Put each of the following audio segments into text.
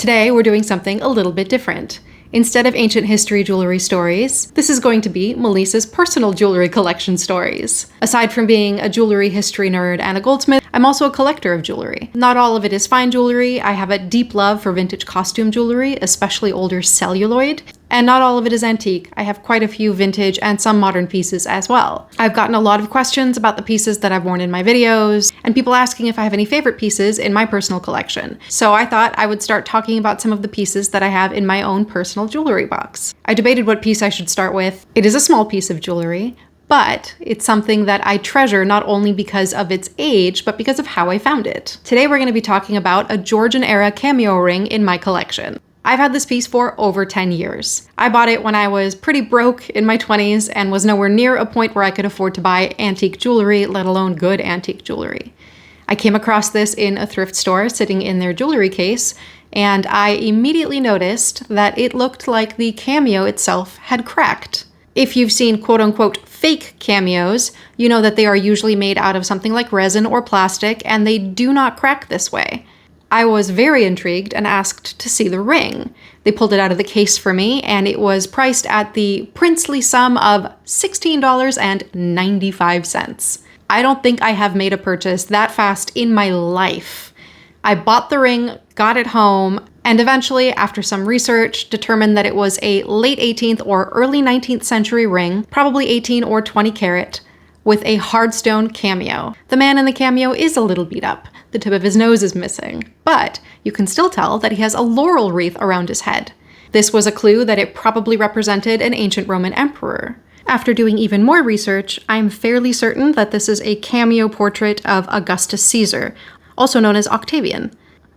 Today, we're doing something a little bit different. Instead of ancient history jewelry stories, this is going to be Melissa's personal jewelry collection stories. Aside from being a jewelry history nerd and a goldsmith, I'm also a collector of jewelry. Not all of it is fine jewelry. I have a deep love for vintage costume jewelry, especially older celluloid. And not all of it is antique. I have quite a few vintage and some modern pieces as well. I've gotten a lot of questions about the pieces that I've worn in my videos, and people asking if I have any favorite pieces in my personal collection. So I thought I would start talking about some of the pieces that I have in my own personal jewelry box. I debated what piece I should start with. It is a small piece of jewelry, but it's something that I treasure not only because of its age, but because of how I found it. Today we're going to be talking about a Georgian-era cameo ring in my collection. I've had this piece for over 10 years. I bought it when I was pretty broke in my 20s and was nowhere near a point where I could afford to buy antique jewelry, let alone good antique jewelry. I came across this in a thrift store sitting in their jewelry case, and I immediately noticed that it looked like the cameo itself had cracked. If you've seen quote-unquote fake cameos, you know that they are usually made out of something like resin or plastic, and they do not crack this way. I was very intrigued and asked to see the ring. They pulled it out of the case for me, and it was priced at the princely sum of $16.95. I don't think I have made a purchase that fast in my life. I bought the ring, got it home, and eventually, after some research, determined that it was a late 18th or early 19th century ring, probably 18 or 20 karat, with a hardstone cameo. The man in the cameo is a little beat up. The tip of his nose is missing, but you can still tell that he has a laurel wreath around his head. This was a clue that it probably represented an ancient Roman emperor. After doing even more research, I'm fairly certain that this is a cameo portrait of Augustus Caesar, also known as Octavian.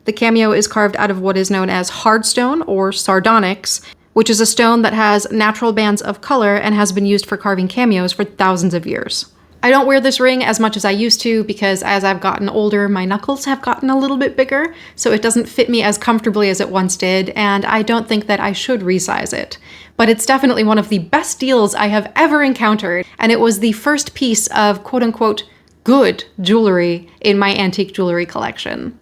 The cameo is carved out of what is known as hardstone or sardonyx, which is a stone that has natural bands of color and has been used for carving cameos for thousands of years. I don't wear this ring as much as I used to because as I've gotten older, my knuckles have gotten a little bit bigger, so it doesn't fit me as comfortably as it once did, and I don't think that I should resize it. But it's definitely one of the best deals I have ever encountered, and it was the first piece of quote-unquote good jewelry in my antique jewelry collection.